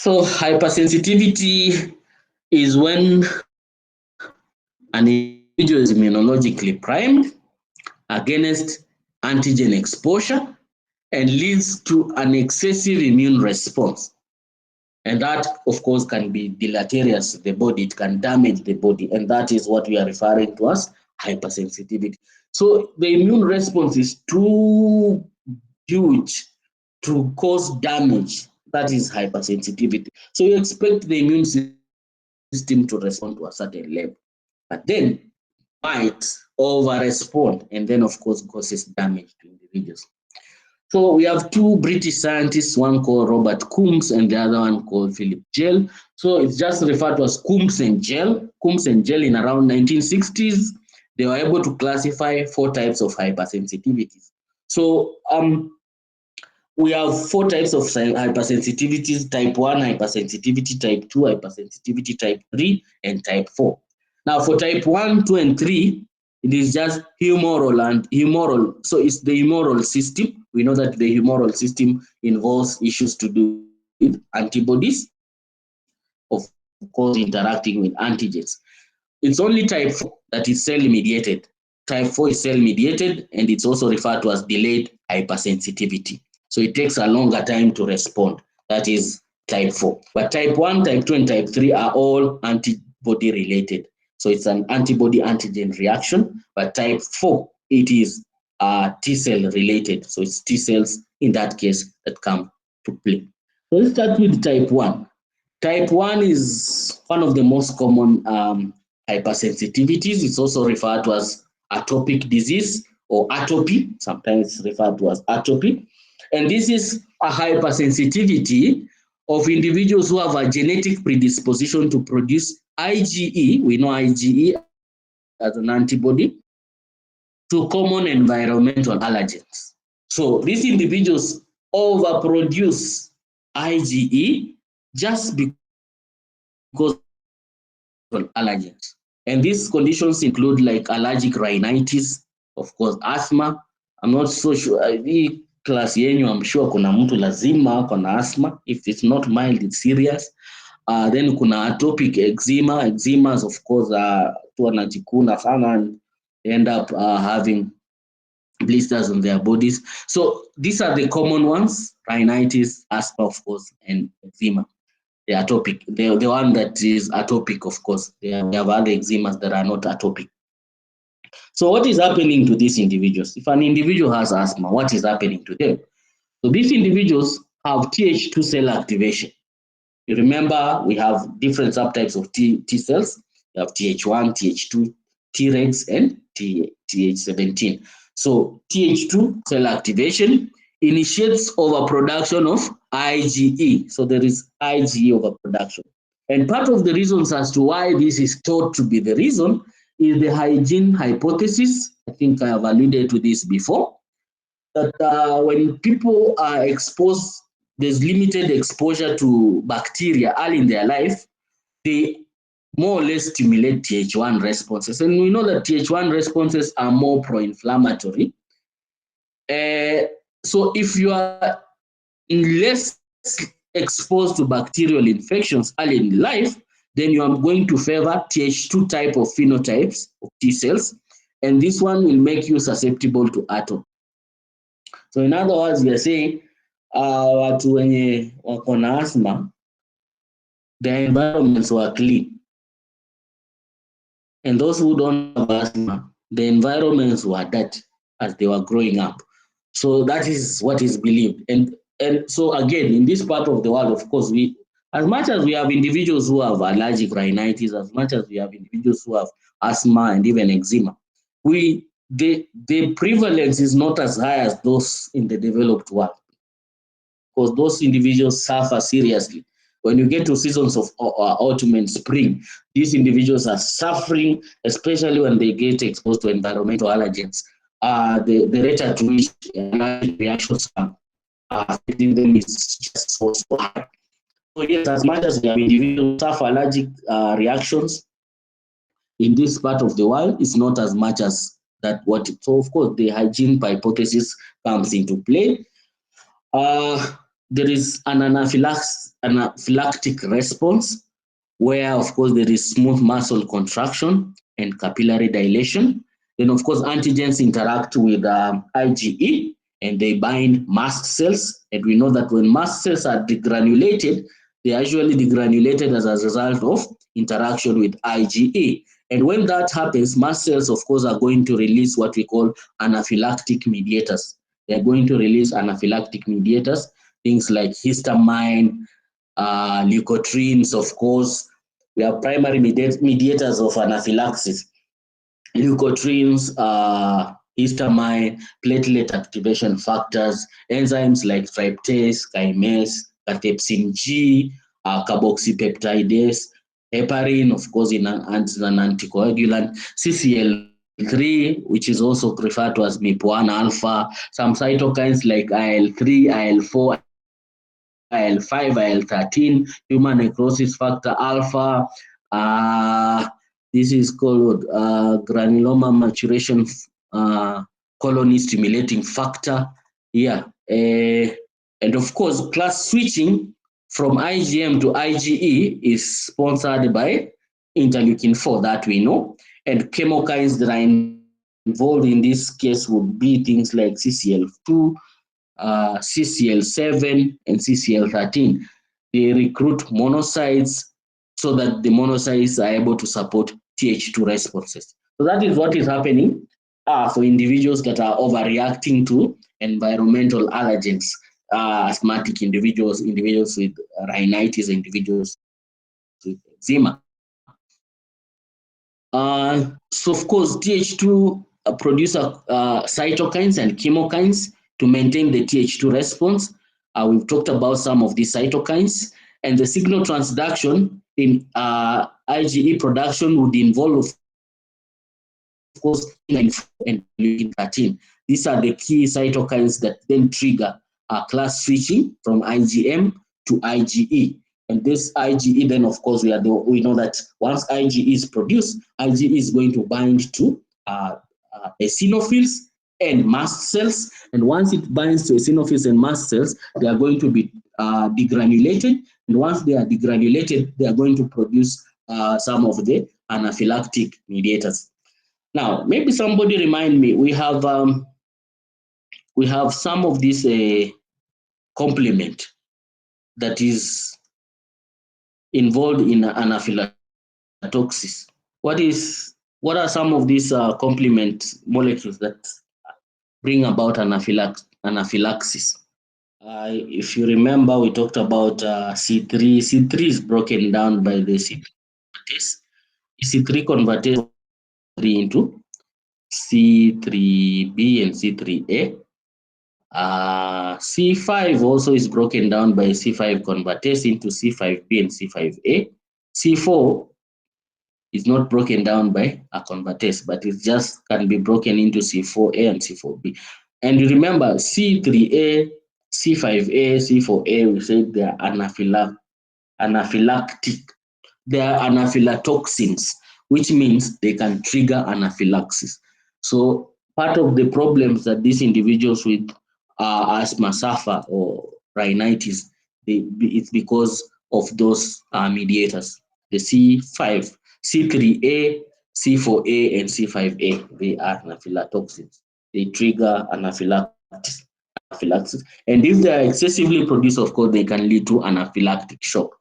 So hypersensitivity is when an individual is immunologically primed against antigen exposure and leads to an excessive immune response. And that, of course, can be deleterious to the body. It can damage the body. And that is what we are referring to as hypersensitivity. So the immune response is too huge to cause damage. That is hypersensitivity. So you expect the immune system to respond to a certain level. But then might over-respond and then, of course, causes damage to individuals. So we have two British scientists, one called Robert Coombs and the other one called Philip Gell. So it's just referred to as Coombs and Gell. Coombs and Gell in around 1960s, they were able to classify 4 types of hypersensitivities. So we have 4 types of hypersensitivities: type 1 hypersensitivity, type 2 hypersensitivity, type 3, and type 4. Now for type 1, 2, and 3, it is just humoral and humoral. So it's the humoral system. We know that the humoral system involves issues to do with antibodies, of course, interacting with antigens. It's only type 4 that is cell-mediated. Type 4 is cell-mediated, and it's also referred to as delayed hypersensitivity. So it takes a longer time to respond. That is type 4. But type 1, type 2, and type 3 are all antibody-related. So it's an antibody-antigen reaction. But type 4, it is T-cell related. So it's T-cells in that case that come to play. So let's start with type 1. Type 1 is one of the most common hypersensitivities. It's also referred to as atopic disease or atopy. Sometimes it's referred to as atopy. And this is a hypersensitivity of individuals who have a genetic predisposition to produce IgE. We know IgE as an antibody to common environmental allergens. So these individuals overproduce IgE just because of allergens. And these conditions include like allergic rhinitis, of course, asthma. I'm not so sure. Hii class yenyu, I'm sure kuna mtu lazima kuna asthma. If it's not mild, it's serious. Then kuna atopic eczema. Eczemas, of course, tu wanajikuna sana and end up having blisters on their bodies. So these are the common ones: rhinitis, asthma, of course, and eczema. The atopic, the one that is atopic, of course. We have other eczemas that are not atopic. So what is happening to these individuals? If an individual has asthma, what is happening to them? So these individuals have Th2 cell activation. You remember we have different subtypes of T cells. We have Th1, Th2, Tregs, and Th17. So Th2 cell activation initiates overproduction of IgE. So there is IgE overproduction. And part of the reasons as to why this is thought to be the reason is the hygiene hypothesis. I think I have alluded to this before, that when people are exposed, there's limited exposure to bacteria early in their life, they more or less stimulate Th1 responses. And we know that Th1 responses are more pro-inflammatory. So if you are less exposed to bacterial infections early in life, then you are going to favor Th2 type of phenotypes of T cells, and this one will make you susceptible to atopy. So in other words, we are saying watu wenye wako na asthma, their environments were clean. And those who don't have asthma, the environments were dirty as they were growing up. So that is what is believed. And so again, in this part of the world, of course, we, as much as we have individuals who have allergic rhinitis, as much as we have individuals who have asthma and even eczema, the prevalence is not as high as those in the developed world, because those individuals suffer seriously. When you get to seasons of autumn and spring, these individuals are suffering, especially when they get exposed to environmental allergens. The rate at which allergic reactions are affecting them is just so high. So yes, as much as we have individuals who suffer allergic reactions in this part of the world, it's not as much as that. So of course, the hygiene hypothesis comes into play. there is an anaphylactic response where, of course, there is smooth muscle contraction and capillary dilation. Then, of course, antigens interact with IgE and they bind mast cells. And we know that when mast cells are degranulated, they are usually degranulated as a result of interaction with IgE. And when that happens, mast cells, of course, are going to release what we call anaphylactic mediators. They're going to release anaphylactic mediators, things like histamine, leukotrienes, of course. We are primary mediators of anaphylaxis. Leukotrienes, histamine, platelet activation factors, enzymes like tryptase, chymase, cathepsin G, carboxypeptidase, heparin, of course, as an anticoagulant, CCL3, which is also referred to as MIP1 alpha, some cytokines like IL-3, IL-4, IL-5, IL-13, human necrosis factor alpha. This is called granuloma maturation colony stimulating factor. Yeah. And of course, class switching from IgM to IgE is sponsored by interleukin-4 that we know. And chemokines that are involved in this case would be things like CCL2, CCL7, and CCL13. They recruit monocytes so that the monocytes are able to support Th2 responses. So that is what is happening for individuals that are overreacting to environmental allergens, asthmatic individuals, individuals with rhinitis, individuals with eczema. So of course, Th2 produce cytokines and chemokines to maintain the Th2 response. We've talked about some of these cytokines, and the signal transduction in IgE production would involve, of course, and interleukin-13. These are the key cytokines that then trigger class switching from IgM to IgE. And this IgE, then of course, we know that once IgE is produced, IgE is going to bind to eosinophils and mast cells. And once it binds to eosinophils and mast cells, they are going to be degranulated. And once they are degranulated, they are going to produce some of the anaphylactic mediators. Now, maybe somebody remind me, we have some of this complement that is involved in anaphylatoxis. What are some of these complement molecules that bring about anaphylaxis? If you remember, we talked about C3. C3 is broken down by the C3 convertase. C3 convertase into C3b and C3a. C5 also is broken down by C5 convertase into C5b and C5a. C4 is not broken down by a convertase, but it just can be broken into C4a and C4b. And you remember C3a, C5a, C4a, we said they are anaphylactic. They are anaphylatoxins, which means they can trigger anaphylaxis. So part of the problems that these individuals with asthma suffer or rhinitis, it's because of those mediators. The C5, C3A, C4A, and C5A, they are anaphylatoxins. They trigger anaphylaxis. And if they are excessively produced, of course, they can lead to anaphylactic shock.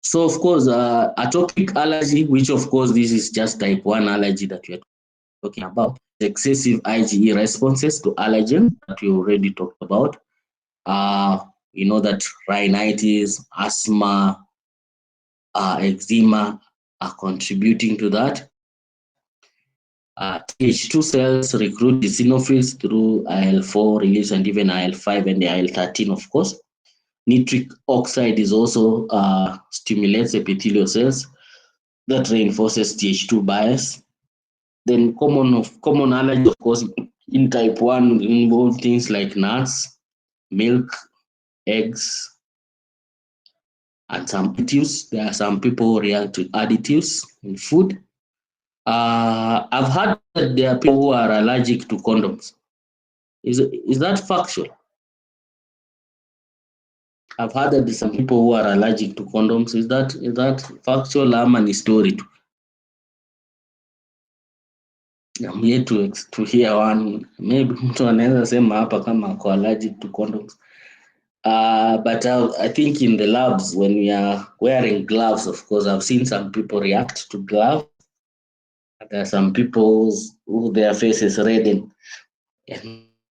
So, of course, atopic allergy, which, of course, this is just type 1 allergy that we are talking about. Excessive IgE responses to allergens that we already talked about. You know that rhinitis, asthma, eczema are contributing to that. Th2 cells recruit eosinophils through IL-4 release and even IL-5 and the IL-13, of course. Nitric oxide is also stimulates epithelial cells that reinforces Th2 bias. Then common allergies, of course, in type 1 involve things like nuts, milk, eggs, and some additives. There are some people who react to additives in food. I've heard that there are people who are allergic to condoms. Is that factual? I've heard that there's some people who are allergic to condoms. Is that factual ama ni story tu? I'm yet to hear one. Maybe mtu anaweza sema hapa kama ako allergic to condoms. But I think in the labs, when we are wearing gloves, of course, I've seen some people react to gloves. There are some people who their faces redden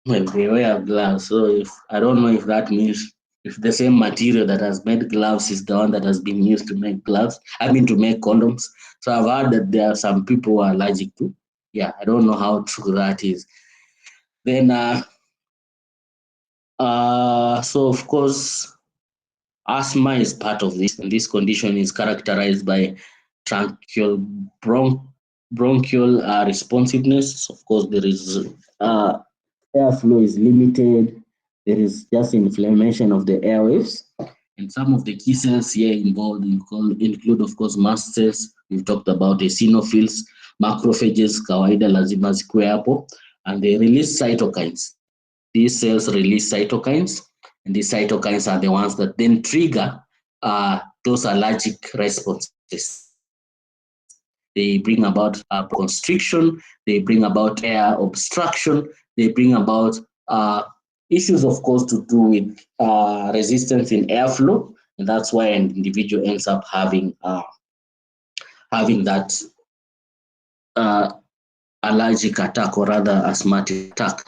when they wear gloves. So if I don't know if that means if the same material that has made gloves is the one that has been used to make gloves, to make condoms. So I've heard that there are some people who are allergic to. Yeah, I don't know how true that is. Then, so of course, asthma is part of this, and this condition is characterized by truncal bronchial responsiveness. Of course, there is airflow is limited. There is just inflammation of the airwaves. And some of the key cells here involved include, of course, mast cells. We've talked about eosinophils, macrophages, kawaida lazima zikuwe hapo, and they release cytokines. These cells release cytokines, and these cytokines are the ones that then trigger those allergic responses. They bring about constriction, they bring about air obstruction, they bring about issues, of course, to do with resistance in airflow, and that's why an individual ends up having that allergic attack, or rather asthmatic attack.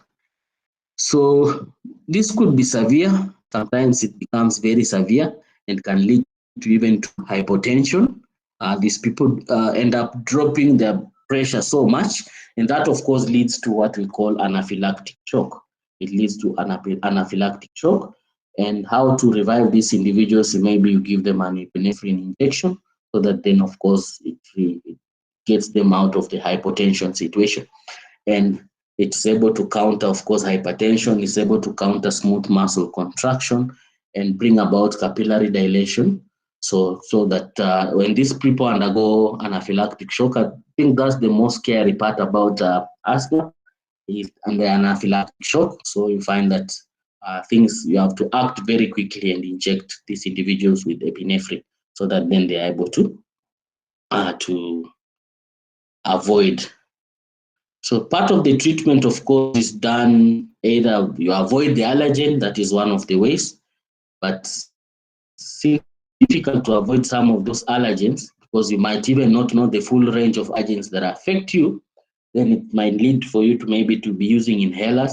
So this could be severe. Sometimes it becomes very severe and can lead to even to hypotension. These people end up dropping their pressure so much, and that, of course, leads to what we call anaphylactic shock. It leads to anaphylactic shock. And how to revive these individuals? Maybe you give them an epinephrine injection, so that then, of course, it gets them out of the hypotension situation. And it's able to counter, of course, hypertension. It's able to counter smooth muscle contraction and bring about capillary dilation. So that when these people undergo anaphylactic shock, I think that's the most scary part about asthma is under anaphylactic shock. So you find that things you have to act very quickly and inject these individuals with epinephrine, so that then they are able to avoid. So part of the treatment, of course, is done either you avoid the allergen, that is one of the ways, but since it's difficult to avoid some of those allergens, because you might even not know the full range of agents that affect you, then it might lead for you to maybe to be using inhalers.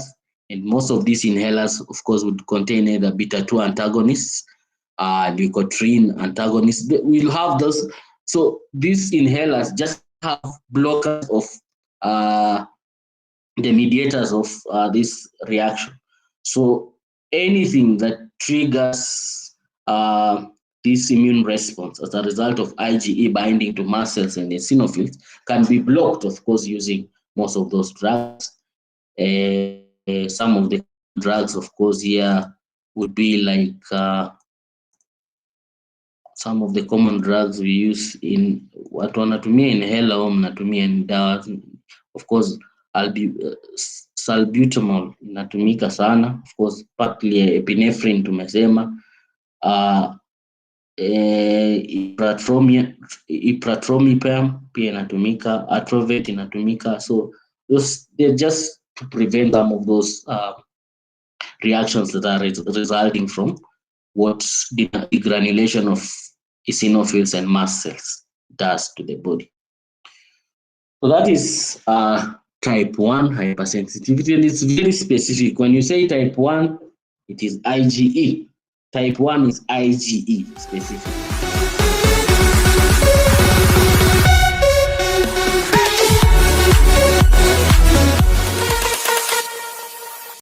And most of these inhalers, of course, would contain either beta-2 antagonists, leukotriene antagonists. We'll have those. So these inhalers just have blockers of the mediators of this reaction. So anything that triggers this immune response as a result of IgE binding to mast cells and eosinophils can be blocked, of course, using most of those drugs. Some of the drugs, of course, here would be like some of the common drugs we use in watu wanatumia inhaler au mnatumia dawa. Of course, salbutamol inatumika sana, of course, partly epinephrine tumesema. Ipratropium pia inatumika, Atrovate inatumika. So they're just to prevent some of those reactions that are resulting from what degranulation of eosinophils and mast cells does to the body. So that is type 1 hypersensitivity, and it's very specific. When you say type 1, it is IgE. Type 1 is IgE specific.